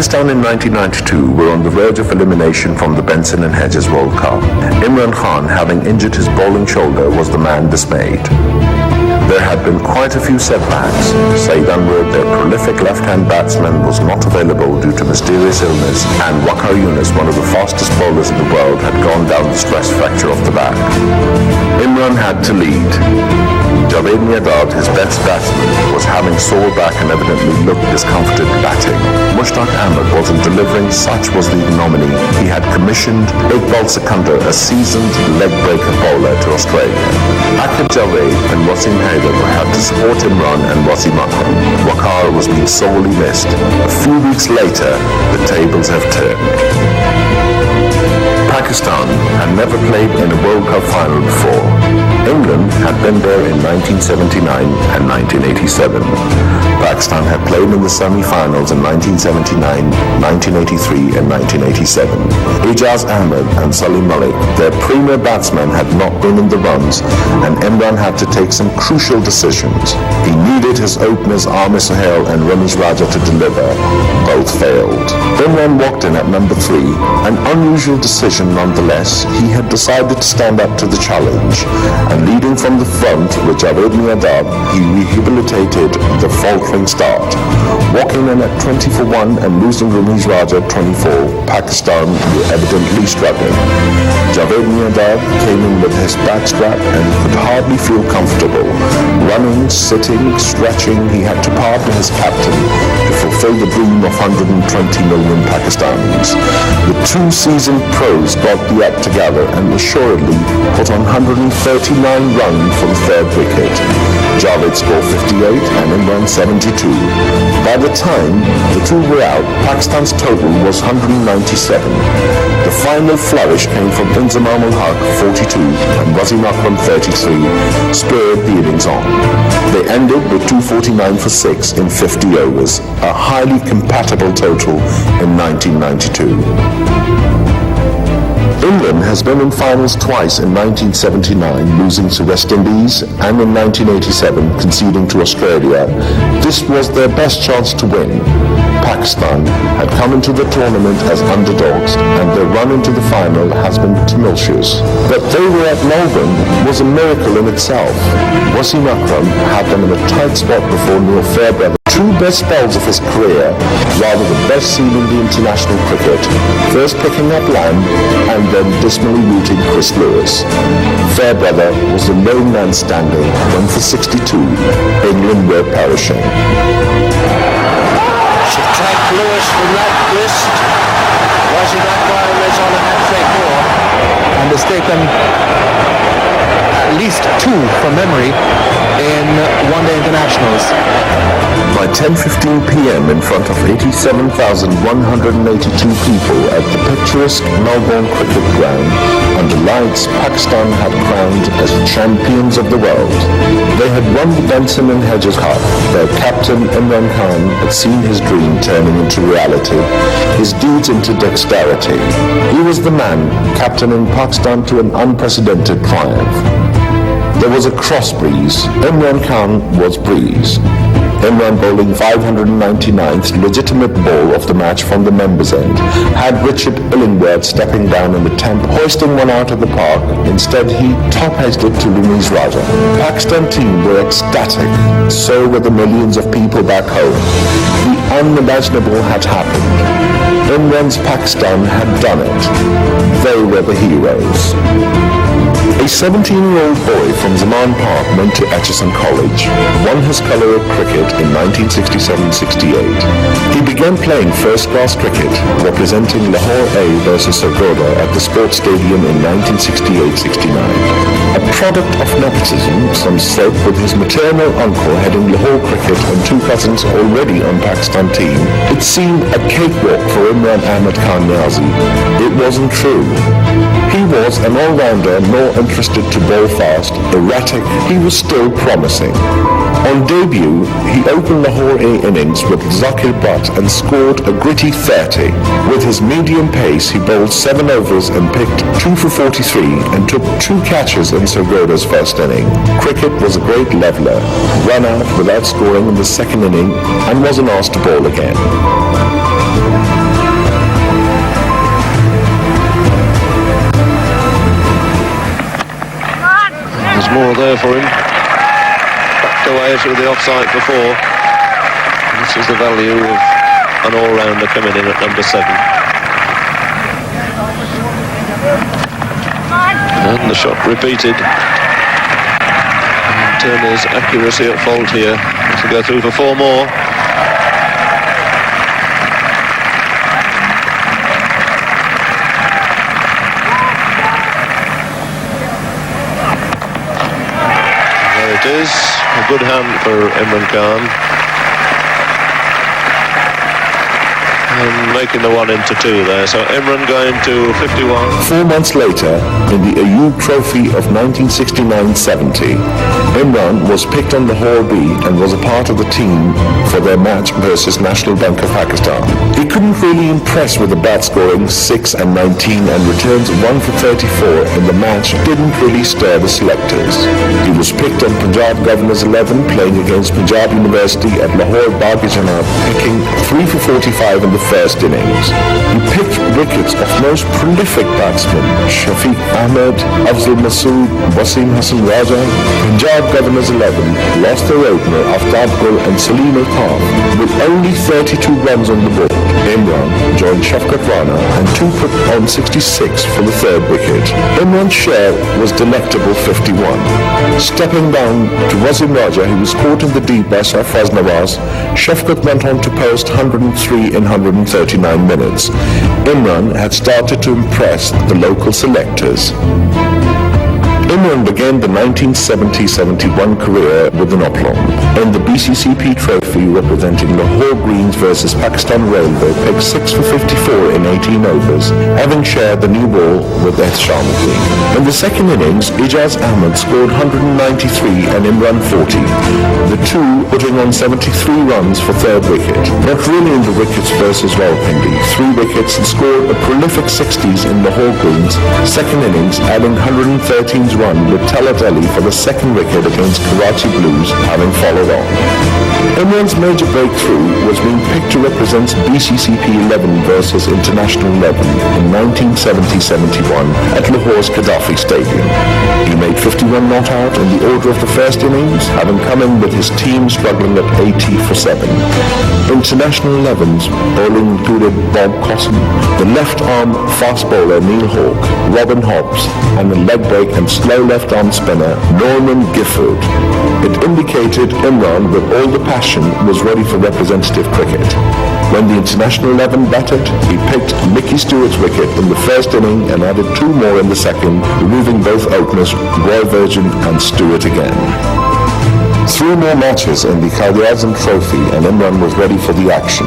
Pakistan in 1992 were on the verge of elimination from the Benson and Hedges World Cup. Imran Khan, having injured his bowling shoulder, was the man dismayed. There had been quite a few setbacks. Saeed Anwar, their prolific left-hand batsman, was not available due to mysterious illness, and Waqar Younis, one of the fastest bowlers in the world, had gone down with stress fracture of the back. Imran had to lead. Javed Mirdad, his best batsman, was having sore back and evidently looked discomforted batting. Mushtaq Ahmed wasn't delivering, such was the ignominy. He had commissioned Iqbal Sikandar, a seasoned leg-breaker bowler, to Australia. Akib Javed and Wasim Haider had to support Imran and Wasim Akram. Waqar was being sorely missed. A few weeks later, the tables have turned. Pakistan had never played in a World Cup final before. England had been there in 1979 and 1987. Pakistan had played in the semi-finals in 1979, 1983 and 1987. Ijaz Ahmed and Salim Malik, their premier batsmen, had not been in the runs, and Imran had to take some crucial decisions. He needed his openers Amir Sohail and Ramesh Raja to deliver. Both failed. Imran walked in at number 3, an unusual decision nonetheless. He had decided to stand up to the challenge, and leading from the front with Javed Mirdad, he rehabilitated the faltering start. Walking in at 20 for 1 and losing Ramesh Raja 24, Pakistan were evidently struggling. Javed Mirdad came in with his back strap and could hardly feel comfortable. Running, sitting, stretching, he had to partner his captain to fulfill the dream of 120 million Pakistanis. The two seasoned pros got the act together and assuredly put on 139 runs for the third wicket. Javed scored 58 and Imran 72. By the time the two were out, Pakistan's total was 197. The final flourish came from Inzamam ul-Haq 42 and Wasim Akram 33 spurred the innings on. They ended with 249 for 6 in 50 overs, a highly compatible total in 1992. England has been in finals twice in 1979, losing to West Indies, and in 1987, conceding to Australia. This was their best chance to win. Pakistan had come into the tournament as underdogs, and their run into the final has been tumultuous. That they were at Melbourne was a miracle in itself. Wasim Akram had them in a tight spot before Neil Fairbrother. Two best spells of his career, rather the best seen in the international cricket, first picking up Lamb and then dismally routing Chris Lewis. Fairbrother was the lone man standing when for 62, England were perishing. Subtract Lewis from that list. Wasim Akram is on a hat-trick more and has taken at least 2 from memory in one-day internationals. By 10:15 p.m. in front of 87,182 people at the picturesque Melbourne Cricket Ground, under lights Pakistan had crowned as champions of the world. They had won the Benson and Hedges Cup. Their captain Imran Khan had seen his dream turning into reality, his deeds into dexterity. He was the man captaining Pakistan to an unprecedented triumph. There was a cross breeze. Imran Khan was breeze. Imran bowling 599th legitimate ball of the match from the members' end, had Richard Illingworth stepping down in the 10th, hoisting one out of the park. Instead, he top-edged it to Ramesh Raja. Pakistan team were ecstatic. So were the millions of people back home. The unimaginable had happened. Imran's Pakistan had done it. They were the heroes. A 17-year-old boy from Zaman Park went to Atchison College, won his colour at cricket in 1967-68. He began playing first-class cricket, representing Lahore A versus Sargodha at the Sports Stadium in 1968-69. A product of nepotism, some said, with his maternal uncle heading Lahore cricket and 2 cousins already on Pakistan team, it seemed a cakewalk for Imran Ahmed Khan Niazi. It wasn't true. He was an all-rounder, more interested to bowl fast, erratic. He was still promising. On debut, he opened Lahore A innings with Zakir Butt and scored a gritty 30. With his medium pace, he bowled 7 overs and picked 2 for 43 and took 2 catches in Sargodha's first inning. Cricket was a great leveller, ran out without scoring in the second inning and wasn't asked to bowl again. was more there for him. Backed away through the offside before. This is the value of an all-rounder coming in at number 7. And the shot repeated. And Turner's accuracy at fault here. To go through for 4 more. There it is. A good hand for Imran Khan. And making the 1 into 2 there. So Imran going to 51. 4 months later, in the Ayub Trophy of 1969-70, Imran was picked on the Hall B and was a part of the team for their match versus National Bank of Pakistan. He couldn't really impress with the bat scoring 6 and 19 and returns 1 for 34 in the match didn't really stir the selectors. He was picked on Punjab Governors 11 playing against Punjab University at Lahore Baghi Janab, picking 3 for 45 in the first innings. He picked wickets of most prolific batsmen Shafiq Ahmed, Afzal Masood, Wasim Hassan Raja. Punjab Governors 11 lost their opener Aftab Gul and Salim Al-Khan with only 32 runs on the board. Imran joined Shafqat Rana and 2 put on 66 for the 3rd wicket. Imran's share was delectable 51. Stepping down to Wasim Raja, he was caught in the deep by Sarfraz Nawaz. Shafqat went on to post 103 in 139 minutes. Imran had started to impress the local selectors. Imran began the 1970-71 career with an oplong. In the BCCP trophy representing Lahore Greens versus Pakistan Railway, picked 6 for 54 in 18 overs, having shared the new ball with Ehshamuddin. In the second innings, Ijaz Ahmed scored 193 and Imran 40, the two putting on 73 runs for 3rd wicket. Not really in the wickets versus Rawalpindi, 3 wickets and scored a prolific 60s in Lahore Greens. Second innings, adding 113 run with Talat Ali for the 2nd wicket against Karachi Blues, having followed on. Imran's major breakthrough was being picked to represent BCCP 11 versus International 11 in 1970-71 at Lahore's Gaddafi Stadium. He made 51 not out in the order of the first innings, having come in with his team struggling at 80 for 7. International 11s bowling included Bob Cosson, the left-arm fast bowler Neil Hawke, Robin Hobbs, and the leg break and slow left-arm spinner Norman Gifford. It indicated Imran, with all the passion, was ready for representative cricket. When the International 11 batted, he picked Mickey Stewart's wicket in the first inning and added 2 more in the second, removing both openers Roy Virgin and Stewart again. 3 more matches in the Quaid-e-Azam Trophy and Imran was ready for the action.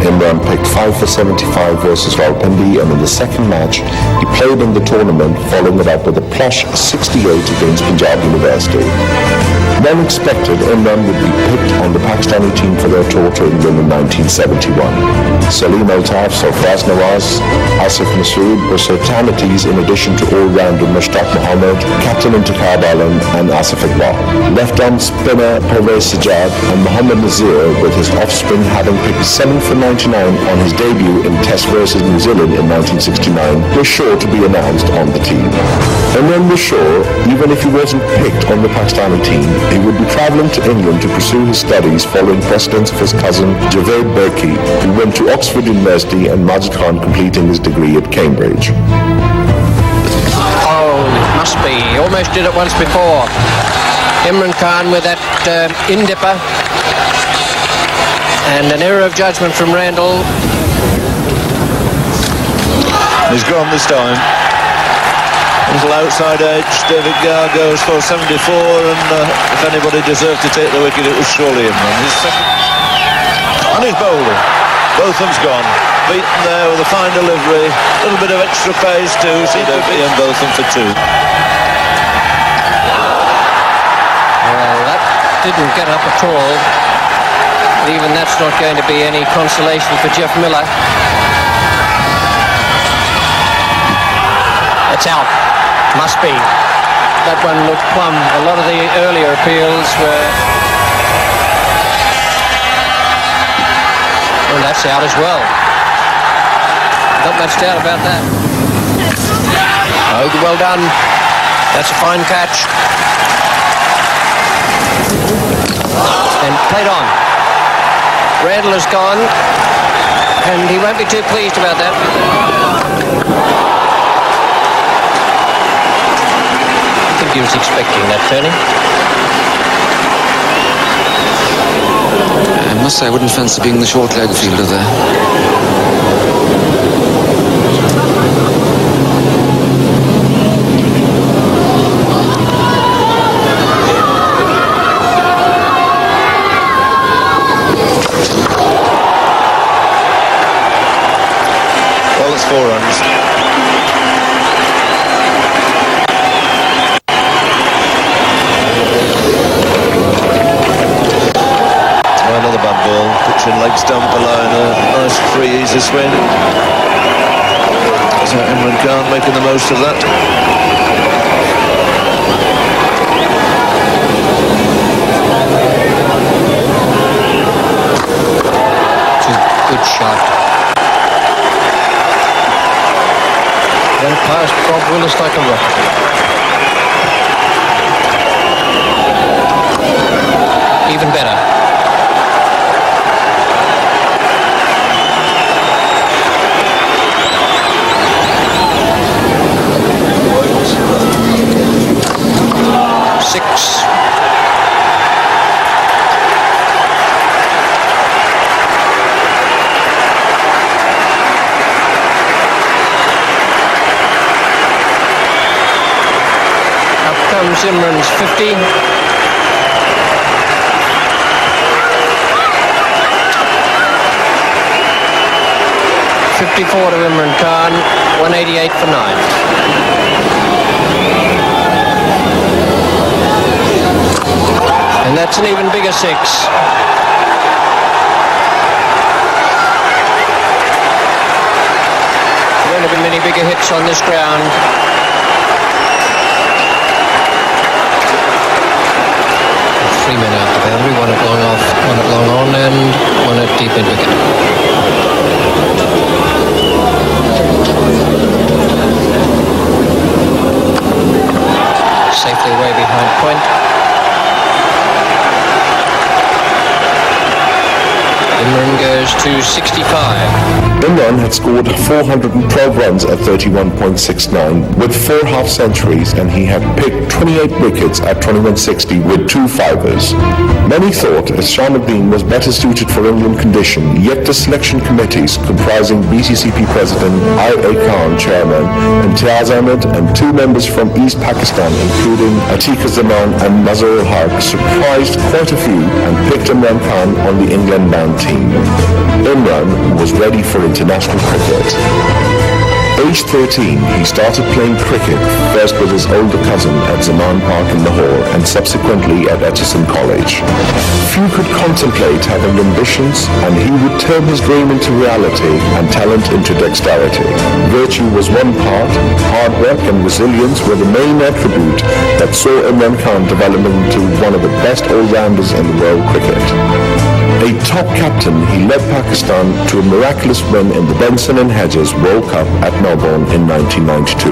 Imran picked 5 for 75 versus Rawalpindi, and in the second match, he played in the tournament, following it up with a plush 68 against Punjab University. When expected, Imran would be picked on the Pakistani team for their tour to England in 1971. Salim Altaf, Sarfraz Nawaz, Asif Masood were certainties in addition to all-rounder Mushtaq Mohammed, Captain Intikhab Alam and Asif Iqbal. Left-arm spinner Pervez Sajjad and Mohammad Nazir, with his offspring having picked 7 for 99 on his debut in Test versus New Zealand in 1969, were sure to be announced on the team. Imran was sure, even if he wasn't picked on the Pakistani team, he would be travelling to England to pursue his studies following precedence of his cousin Javed Berkey, who went to Oxford University, and Majid Khan completing his degree at Cambridge. Oh, must be. Almost did it once before. Imran Khan with that in-dipper. And an error of judgment from Randall. He's gone this time. Little outside edge. David Garr goes for 74, and if anybody deserved to take the wicket, it was surely Imran. His second. And he's bowling. Both of them's gone. Beaten there with a fine delivery. A little bit of extra pace too. Seemed to be on both of them for 2. Well, that didn't get up at all. But even that's not going to be any consolation for Jeff Miller. It's out. Must be. That one looked plumb. A lot of the earlier appeals were... Well, that's out as well. Not much doubt about that. Oh, well done. That's a fine catch. And played on. Randall has gone, and he won't be too pleased about that. I think he was expecting that turning. I must say I wouldn't fancy being the short leg fielder there. Well, it's 4 runs. Another bad ball, pitching leg stump alone, a nice free easy swing. So Imran Khan making the most of that. Good shot. Went past Bob Willis like a rocket. Even better. Six. Up comes Imran's 50. .54 to Imran Khan, 188 for 9. And that's an even bigger 6. There won't have been many bigger hits on this ground. Three men out the boundary, one at long off, one at long on, and one at deep in wicket. Safely away behind point. Imran goes to 65. Imran had scored 412 runs at 31.69 with 4 half-centuries, and he had picked 28 wickets at 2160 with 2 fivers. Many thought Shamuddin was better suited for Indian condition, yet the selection committees comprising BCCP President I.A. Khan, Chairman, Imtiaz Ahmed, and 2 members from East Pakistan, including Atiq Zaman and Mazhar Haq, surprised quite a few and picked Imran Khan on the England-bound team. Imran was ready for international cricket. Aged 13, he started playing cricket, first with his older cousin at Zaman Park in Lahore and subsequently at Emerson College. Few could contemplate having ambitions, and he would turn his dream into reality and talent into dexterity. Virtue was one part, hard work and resilience were the main attribute that saw Imran Khan developing into one of the best all-rounders in the world cricket. A top captain, he led Pakistan to a miraculous win in the Benson and Hedges World Cup at Melbourne in 1992.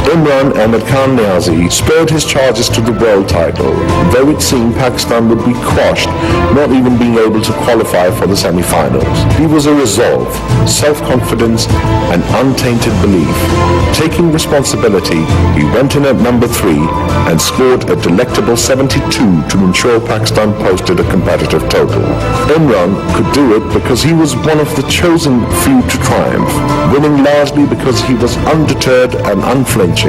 Imran Ahmed Khan Niazi spurred his charges to the world title, though it seemed Pakistan would be quashed, not even being able to qualify for the semi-finals. He was a resolve, self-confidence, and untainted belief. Taking responsibility, he went in at number 3 and scored a delectable 72 to ensure Pakistan posted a competitive total. Imran could do it because he was one of the chosen few to triumph, winning largely because he was undeterred and unflinching,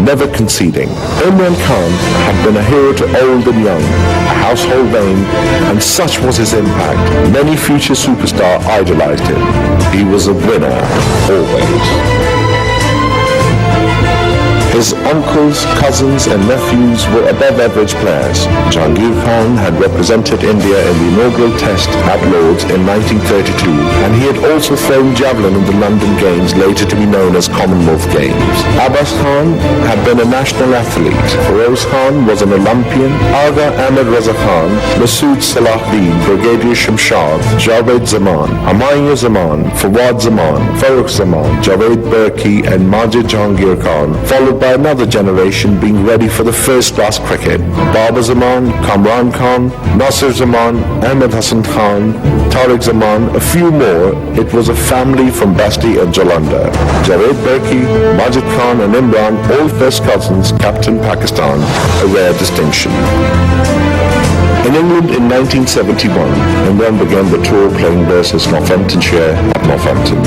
never conceding. Imran Khan had been a hero to old and young, a household name, and such was his impact. Many future superstars idolized him. He was a winner, always. His uncles, cousins and nephews were above-average players. Jahangir Khan had represented India in the inaugural test at Lord's in 1932, and he had also thrown javelin in the London Games, later to be known as Commonwealth Games. Abbas Khan had been a national athlete. Feroz Khan was an Olympian. Aga Ahmed Raza Khan, Masood Salahuddin, Brigadier Shamshad, Javed Zaman, Humayun Zaman, Fawad Zaman, Farooq Zaman, Javed Berki and Majid Jahangir Khan, followed by by another generation being ready for the first-class cricket. Babar Zaman, Imran Khan, Nasir Zaman, Ahmed Hassan Khan, Tariq Zaman, a few more. It was a family from Basti and Jalandhar. Javed Berki, Majid Khan and Imran, all first cousins, captained Pakistan, a rare distinction. In England in 1971, Imran began the tour playing versus Northamptonshire at Northampton.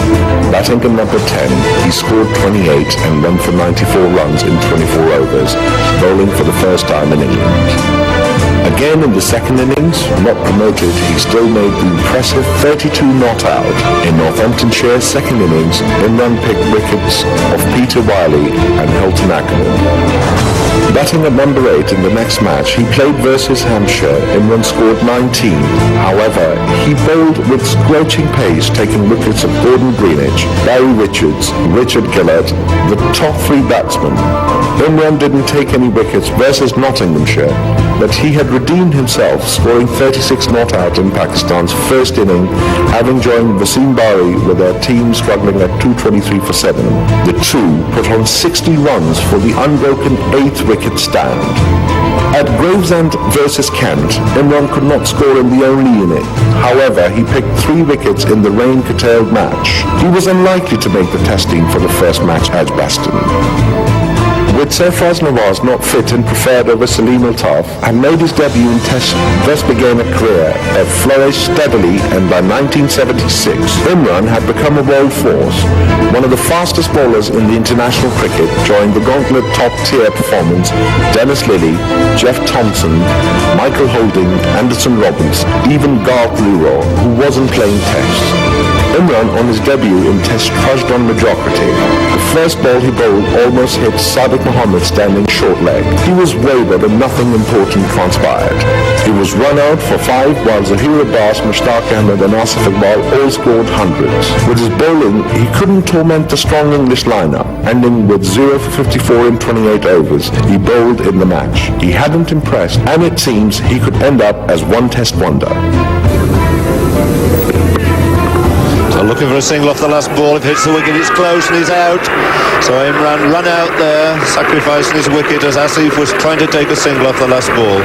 Batting at number 10, he scored 28 and went for 94 runs in 24 overs, bowling for the first time in England. Again in the second innings, not promoted, he still made the impressive 32 not out. In Northamptonshire's second innings, Imran picked wickets of Peter Wiley and Hilton Ackerman. Batting at number 8 in the next match, he played versus Hampshire. Imran scored 19. However, he bowled with scorching pace, taking wickets of Gordon Greenwich, Barry Richards, Richard Gillett, the top 3 batsmen. Imran didn't take any wickets versus Nottinghamshire, but he had redeemed himself, scoring 36 not out in Pakistan's first inning, having joined Wasim Bari with their team struggling at 223 for 7. The two put on 60 runs for the unbroken 8th wicket stand. At Gravesend versus Kent, Imran could not score in the only inning. However, he picked 3 wickets in the rain-curtailed match. He was unlikely to make the test team for the first match at Baston. With Sarfraz Nawaz not fit and preferred over Salim Altaf, and made his debut in Test, thus began a career that flourished steadily, and by 1976, Imran had become a world force. One of the fastest bowlers in the international cricket, joined the gauntlet top-tier performance Dennis Lilly, Jeff Thompson, Michael Holding, Anderson Robbins, even Garth Leroy, who wasn't playing Tests. Imran on his debut in Test trudged on mediocrity. The first ball he bowled almost hit Sadiq Mohammed standing short leg. He was wavered and nothing important transpired. He was run out for 5 while Zahir Abbas, Mushtaq Ahmed and Asif Iqbal all scored hundreds. With his bowling, he couldn't torment the strong English lineup. Ending with 0 for 54 in 28 overs, he bowled in the match. He hadn't impressed, and it seems he could end up as one Test wonder. So looking for a single off the last ball. If it hits the wicket, it's close and he's out. So Imran run out there, sacrificing his wicket as Asif was trying to take a single off the last ball.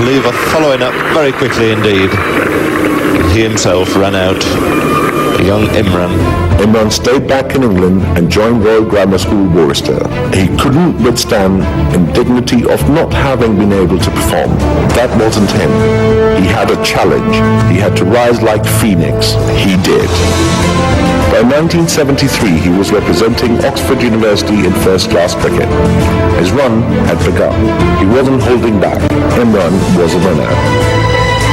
Lever following up very quickly indeed. He himself ran out. Young Imran. Imran stayed back in England and joined Royal Grammar School, Worcester. He couldn't withstand indignity of not having been able to perform. That wasn't him. He had a challenge. He had to rise like Phoenix. He did. By 1973, he was representing Oxford University in first-class cricket. His run had begun. He wasn't holding back. Imran was a winner.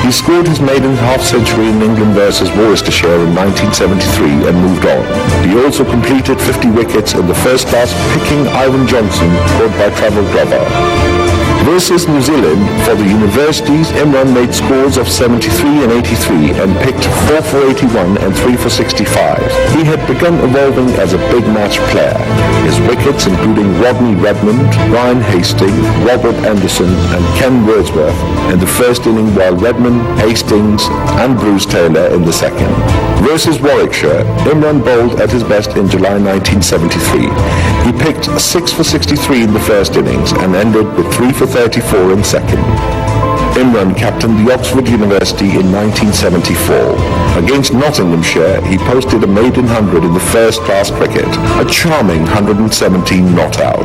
He scored his maiden half-century in England versus Worcestershire in 1973 and moved on. He also completed 50 wickets in the first class, picking Ivan Johnson, caught by Trevor Glover. Versus New Zealand, for the universities, Imran made scores of 73 and 83 and picked 4 for 81 and 3 for 65. He had begun evolving as a big match player. His wickets, including Rodney Redmond, Ryan Hastings, Robert Anderson and Ken Wordsworth in the first inning, while Redmond, Hastings and Bruce Taylor in the second. Versus Warwickshire, Imran bowled at his best in July 1973. He picked 6 for 63 in the first innings and ended with 3 for 34 in second. Imran captained the Oxford University in 1974. Against Nottinghamshire, he posted a maiden 100 in the first-class cricket, a charming 117 not out.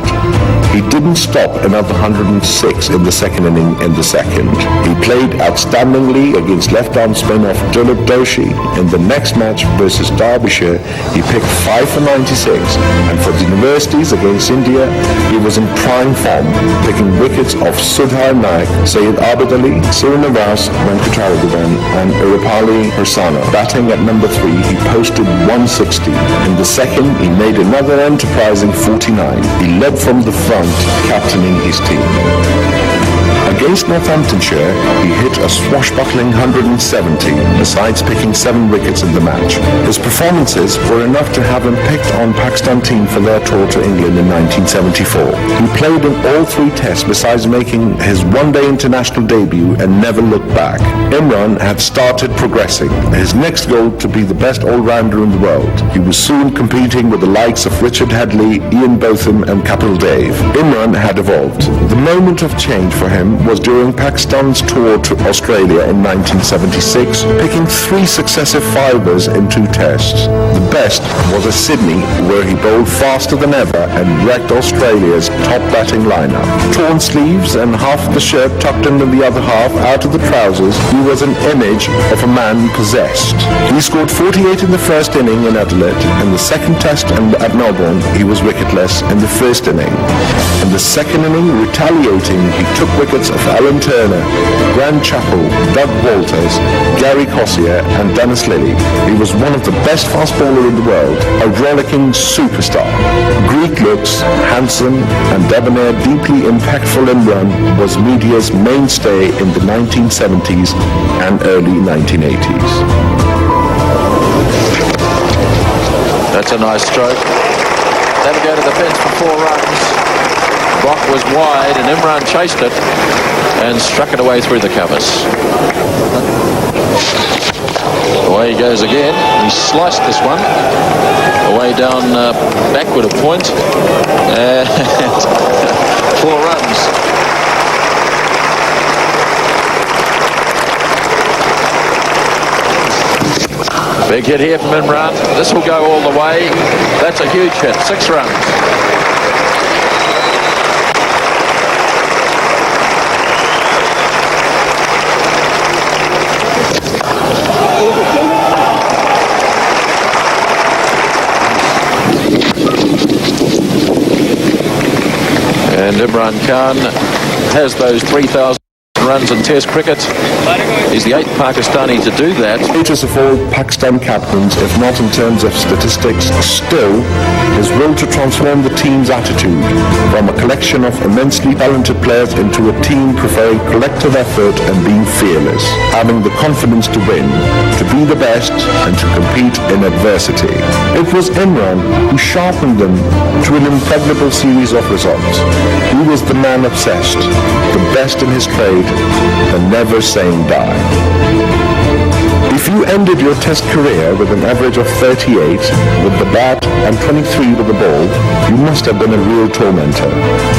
He didn't stop another 106 in the second inning in the second. He played outstandingly against left-arm spin-off Dilip Doshi. In the next match versus Derbyshire, he picked 5 for 96, and for the universities against India, he was in prime form, picking wickets of Sudhar Naik, Syed Abid Ali, Srinivas Venkataraghvan and Irupalli Prasanna. Batting at number 3, he posted 160. In the second, he made another enterprising 49. He led from the front, captaining his team. Against Northamptonshire, he hit a swashbuckling 170, besides picking 7 wickets in the match. His performances were enough to have him picked on Pakistan team for their tour to England in 1974. He played in all 3 tests besides making his one-day international debut and never looked back. Imran had started progressing. His next goal to be the best all-rounder in the world. He was soon competing with the likes of Richard Headley, Ian Botham and Kapil Dev. Imran had evolved. The moment of change for him was during Pakistan's tour to Australia in 1976, picking 3 successive fivers in 2 tests. The best was at Sydney, where he bowled faster than ever and wrecked Australia's top batting lineup. Torn sleeves and half the shirt tucked into the other half out of the trousers, he was an image of a man possessed. He scored 48 in the first inning in Adelaide. In the second test at Melbourne, he was wicketless in the first inning. In the second inning, retaliating, he took wickets of Alan Turner, Grant Chappell, Doug Walters, Gary Cossier and Dennis Lilly. He was one of the best fast bowler in the world, a rollicking superstar. Greek looks, handsome and debonair, deeply impactful Imran was media's mainstay in the 1970s and early 1980s. That's a nice stroke. That'll go to the fence for 4 runs. Block was wide and Imran chased it and struck it away through the covers. Away he goes again. He sliced this one away down backward a point and 4 runs. Big hit here from Imran. This will go all the way. That's a huge hit. 6 runs. And Imran Khan has those 3,000 runs in Test cricket. He's the 8th Pakistani to do that. Greatest of all Pakistan captains, if not in terms of statistics, still his will to transform the team's attitude from a collection of immensely talented players into a team preferring collective effort and being fearless, having the confidence to win, to be the best and to compete in adversity. It was Imran who sharpened them to an impregnable series of results. He was the man obsessed, the best in his trade, and never saying die. If you ended your test career with an average of 38 with the bat and 23 with the ball, you must have been a real tormentor.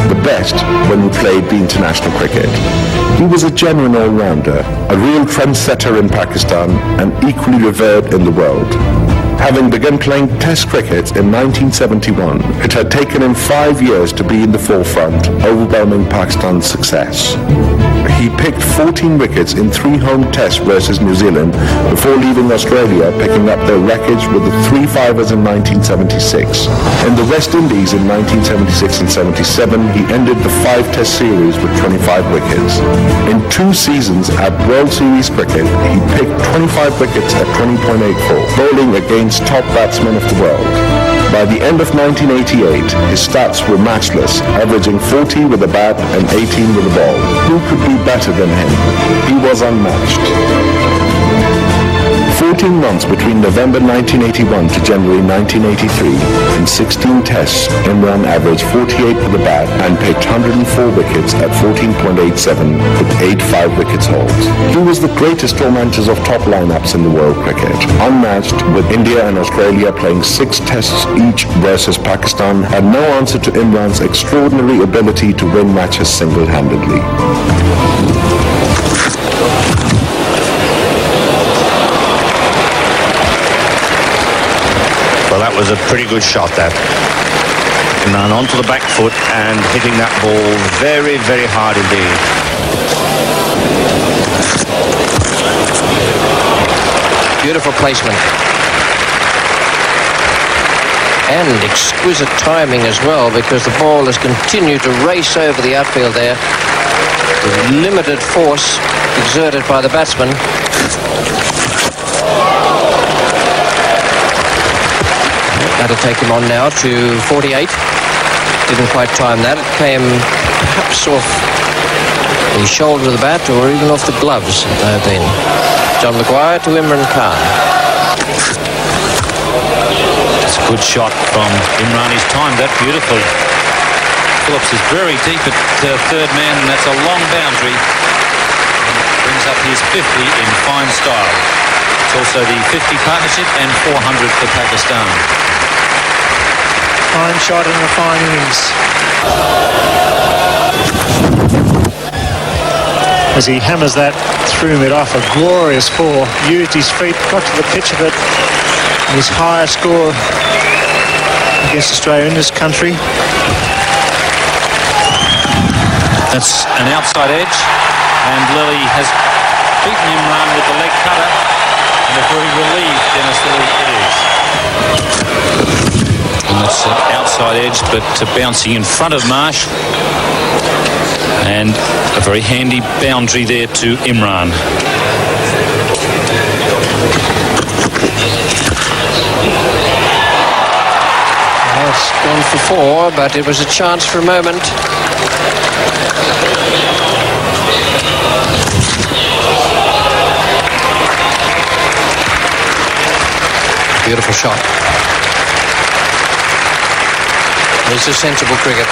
The best when you played the international cricket. He was a genuine all-rounder, a real trendsetter in Pakistan and equally revered in the world. Having begun playing Test cricket in 1971, it had taken him 5 years to be in the forefront, overwhelming Pakistan's success. He picked 14 wickets in 3 home tests versus New Zealand before leaving Australia, picking up their wreckage with the 3 fivers in 1976. In the West Indies in 1976 and 77, he ended the 5 test series with 25 wickets. In 2 seasons at World Series cricket, he picked 25 wickets at 20.84, bowling against top batsmen of the world. By the end of 1988, his stats were matchless, averaging 40 with a bat and 18 with a ball. Who could be better than him? He was unmatched. 14 months between November 1981 to January 1983. In 16 tests, Imran averaged 48 with the bat and picked 104 wickets at 14.87 with 8 5-wickets hauled. He was the greatest tormentors of top lineups in the world cricket. Unmatched, with India and Australia playing 6 tests each versus Pakistan, had no answer to Imran's extraordinary ability to win matches single-handedly. Well, that was a pretty good shot, that. Imran onto the back foot and hitting that ball very, very hard indeed. Beautiful placement. And exquisite timing as well, because the ball has continued to race over the outfield there with limited force exerted by the batsman. That'll take him on now to 48. Didn't quite time that. It came perhaps off the shoulder of the bat or even off the gloves it may have been. John Maguire to Imran Khan. It's a good shot from Imran. He's timed that beautifully. Phillips is very deep at third man, and that's a long boundary. And brings up his 50 in fine style. It's also the 50 partnership and 400 for Pakistan. Fine shot and a fine innings. As he hammers that through mid-off, a glorious four. Used his feet, got to the pitch of it. And his highest score against Australia in this country. That's an outside edge, and Lilly has beaten Imran with the leg cutter, and a very relieved Dennis Lilly is. And that's an outside edge, but bouncing in front of Marsh, and a very handy boundary there to Imran. It's gone for four, but it was a chance for a moment. Beautiful shot. It's a sensible cricket.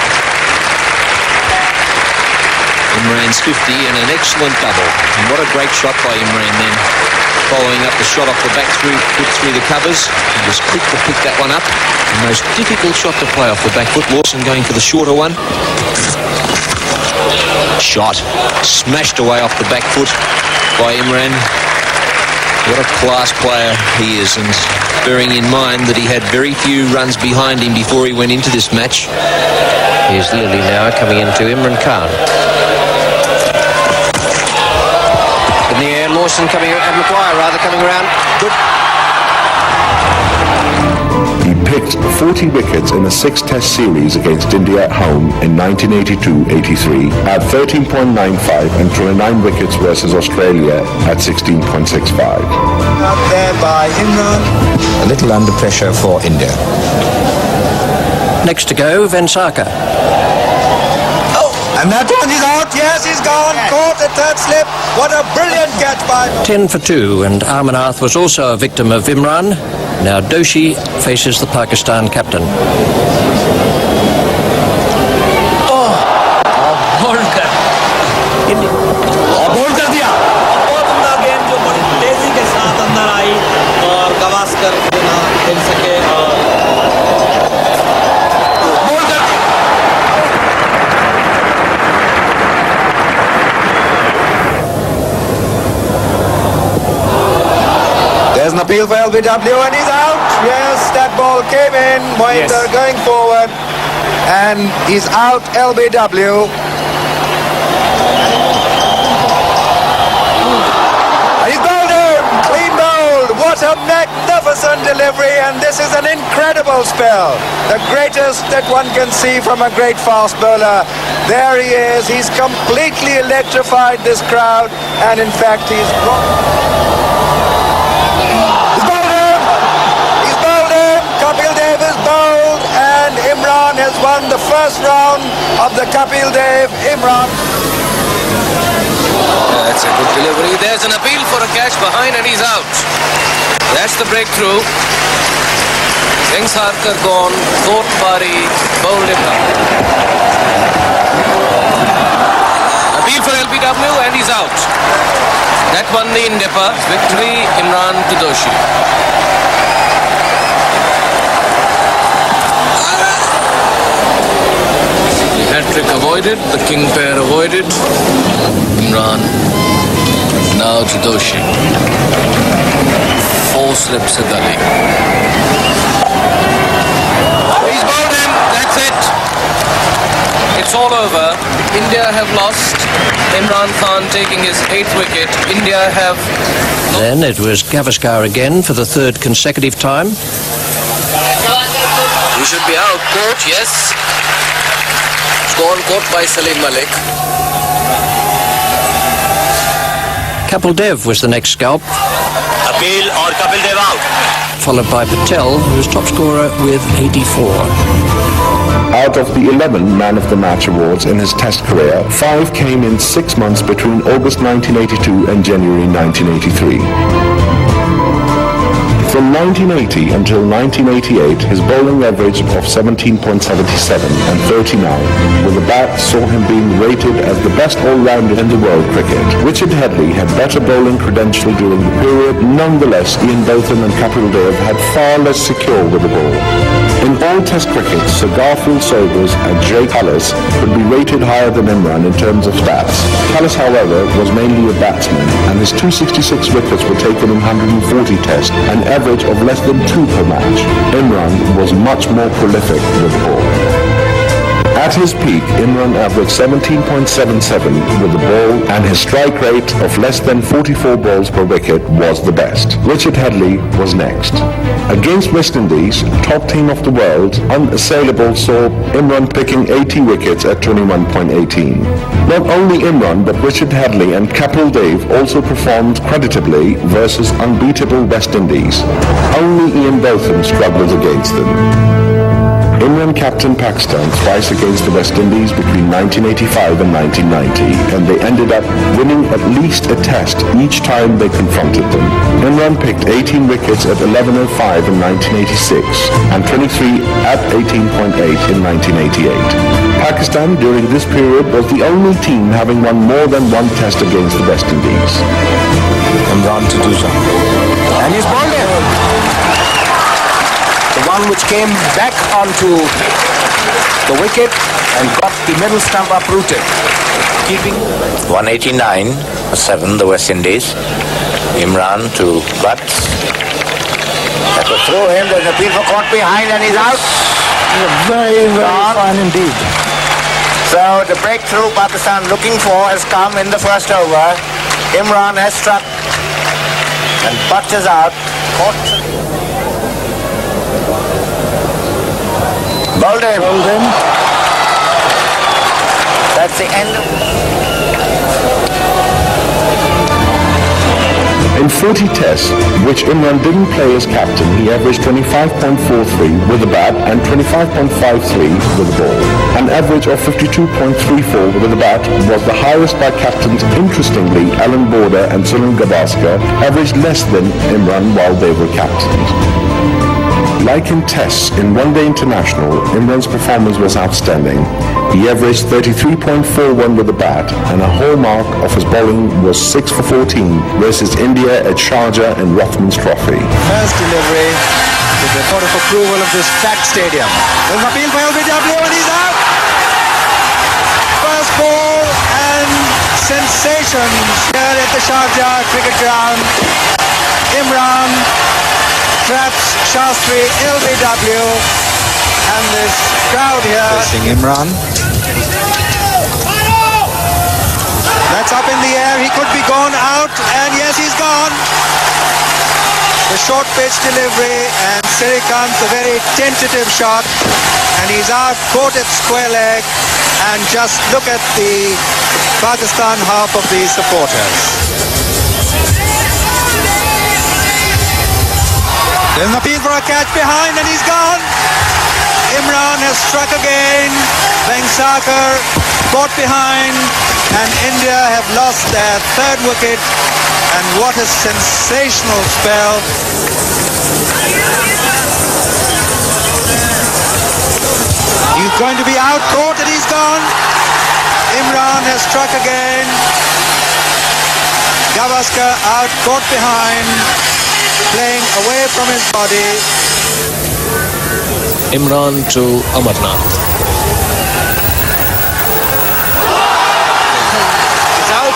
Imran's 50 and an excellent double. And what a great shot by Imran then. Following up the shot off the back foot through the covers. He was quick to pick that one up. The most difficult shot to play off the back foot. Lawson going for the shorter one. Shot. Smashed away off the back foot by Imran. What a class player he is, and bearing in mind that he had very few runs behind him before he went into this match. Here's Lilly now coming into Imran Khan. In the air, Lawson coming, Maguire rather coming around. Good. He picked 40 wickets in a 6-test series against India at home in 1982-83 at 13.95 and 29 wickets versus Australia at 16.65. Out there by Imran. A little under pressure for India. Next to go, Venkata. And that one is out. Yes, he's gone. Caught a third slip. What a brilliant catch by... 10 for 2, and Amarnath was also a victim of Imran. Now Doshi faces the Pakistan captain. Bowled कर दिया बहुत उम्दा गेंद जो बड़ी तेजी के साथ अंदर आई और गवास्कर ना खेल सके और बोल्ड कर There's an appeal for LBW and he's out. Yes, that ball came in. Mohinder going forward and he's out. LBW. What a magnificent delivery, and this is an incredible spell. The greatest that one can see from a great fast bowler. There he is. He's completely electrified this crowd, and in fact he's bowled him. He's bowled him. Kapil Dev is bowled, and Imran has won the first round of the Kapil Dev. Imran. That's a good delivery. There's an appeal for a catch behind and he's out. That's the breakthrough. Singh Sarkar gone. Fourth bari. Bowled him out. Appeal for LBW and he's out. That won the Indepa. Victory Imran to Doshi. Hat-trick avoided, the king pair avoided. Imran now to Doshi. 4 slips a gully. He's bowled him, that's it. It's all over. India have lost. Imran Khan taking his 8th wicket. India have... Then it was Gavaskar again for the 3rd consecutive time. He should be out. Caught, yes. Gone caught by Salim Malik. Kapil Dev was the next scalp. Appeal or Kapil Dev out. Followed by Patel, who was top scorer with 84. Out of the 11 Man of the Match awards in his Test career, 5 came in 6 months between August 1982 and January 1983. From 1980 until 1988, his bowling average of 17.77 and 39 with a bat saw him being rated as the best all-rounder in the world cricket. Richard Headley had better bowling credential during the period. Nonetheless, Ian Botham and Kapil Dev had far less secure with the ball. In all Test cricket, Sir Garfield Sobers and Jake Cullis could be rated higher than Imran in terms of stats. Cullis, however, was mainly a batsman, and his 266 wickets were taken in 140 Tests, an average of less than 2 per match. Imran was much more prolific with the ball. At his peak, Imran averaged 17.77 with the ball, and his strike rate of less than 44 balls per wicket was the best. Richard Headley was next. Against West Indies, top team of the world, unassailable saw Imran picking 80 wickets at 21.18. Not only Imran, but Richard Headley and Kapil Dev also performed creditably versus unbeatable West Indies. Only Ian Botham struggled against them. Imran captained Pakistan twice against the West Indies between 1985 and 1990, and they ended up winning at least a test each time they confronted them. Imran picked 18 wickets at 11.05 in 1986 and 23 at 18.8 in 1988. Pakistan during this period was the only team having won more than one test against the West Indies. Imran to do so. And he's bowled it. The one which came back onto the wicket and got the middle stump uprooted. Keeping 189-7, the West Indies. Imran to Butts. That was through him. There's a appeal for caught behind and he's out. Very, very fine indeed. So the breakthrough Pakistan looking for has come in the first over. Imran has struck and Butts is out. Caught. Bowled him. That's the end. In 40 Tests, which Imran didn't play as captain, he averaged 25.43 with the bat and 25.53 with the ball. An average of 52.34 with the bat was the highest by captains. Interestingly, Alan Border and Sunil Gavaskar averaged less than Imran while they were captains. Like in Tests, in one-day international, Imran's performance was outstanding. He averaged 33.41 with the bat, and a hallmark of his bowling was 6 for 14 versus India at Sharjah and Rothman's Trophy. First delivery with the court of approval of this packed stadium. There's an appeal for LBW and he's out. First ball and sensations here at the Sharjah cricket ground. Imran traps Shastri, LBW, and this crowd here. Facing Imran. That's up in the air. He could be gone out, and yes, he's gone. The short pitch delivery, and Sirikant, a very tentative shot, and he's out, caught at square leg, and just look at the Pakistan half of the supporters. There's an appeal for a catch behind and he's gone. Imran has struck again. Vengsarkar caught behind and India have lost their third wicket. And what a sensational spell. He's going to be out, caught and he's gone. Imran has struck again. Gavaskar out, caught behind. Playing away from his body. Imran to Amarnath. He's out.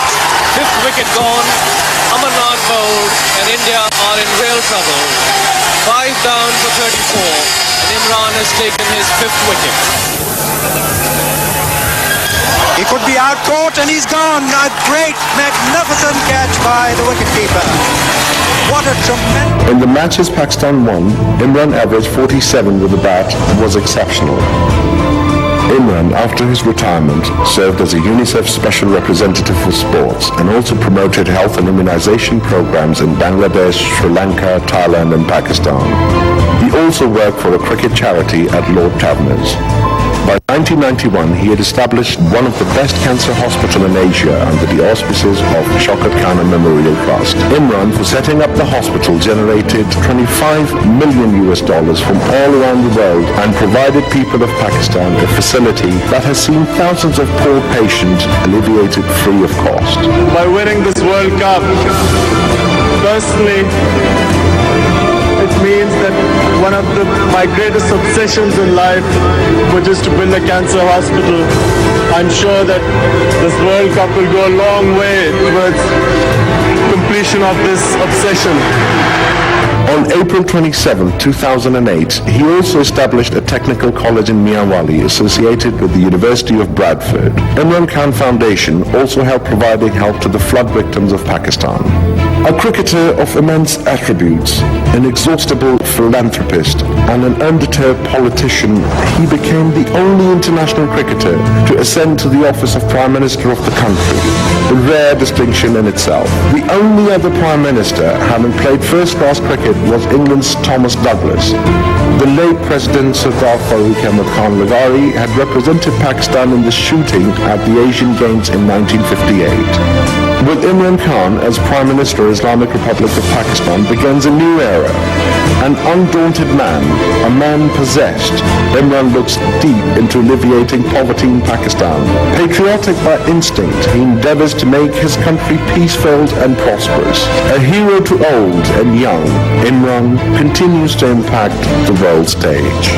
Fifth wicket gone. Amarnath bowled and India are in real trouble. 5 down for 34 and Imran has taken his fifth wicket. He could be out, caught and he's gone. A great, magnificent catch by the wicketkeeper. What a tremendous... In the matches Pakistan won, Imran averaged 47 with the bat and was exceptional. Imran, after his retirement, served as a UNICEF Special Representative for Sports and also promoted health and immunization programs in Bangladesh, Sri Lanka, Thailand and Pakistan. He also worked for a cricket charity at Lord Taverner's. By 1991, he had established one of the best cancer hospitals in Asia under the auspices of Shaukat Khan Memorial Trust. Imran, for setting up the hospital, generated $25 million from all around the world and provided people of Pakistan a facility that has seen thousands of poor patients alleviated free of cost. By winning this World Cup, personally, it means that one of my greatest obsessions in life, which is to build a cancer hospital, I'm sure that this World Cup will go a long way towards completion of this obsession. On April 27, 2008, he also established a technical college in Mianwali associated with the University of Bradford. Imran Khan Foundation also helped providing help to the flood victims of Pakistan. A cricketer of immense attributes, an inexhaustible philanthropist, and an undeterred politician, he became the only international cricketer to ascend to the office of Prime Minister of the country, a rare distinction in itself. The only other Prime Minister having played first-class cricket was England's Thomas Douglas. The late President Sardar Farooq Ahmad Khan Lagari had represented Pakistan in the shooting at the Asian Games in 1958. With Imran Khan as Prime Minister of the Islamic Republic of Pakistan begins a new era. An undaunted man, a man possessed, Imran looks deep into alleviating poverty in Pakistan. Patriotic by instinct, he endeavors to make his country peace-filled and prosperous. A hero to old and young, Imran continues to impact the world stage.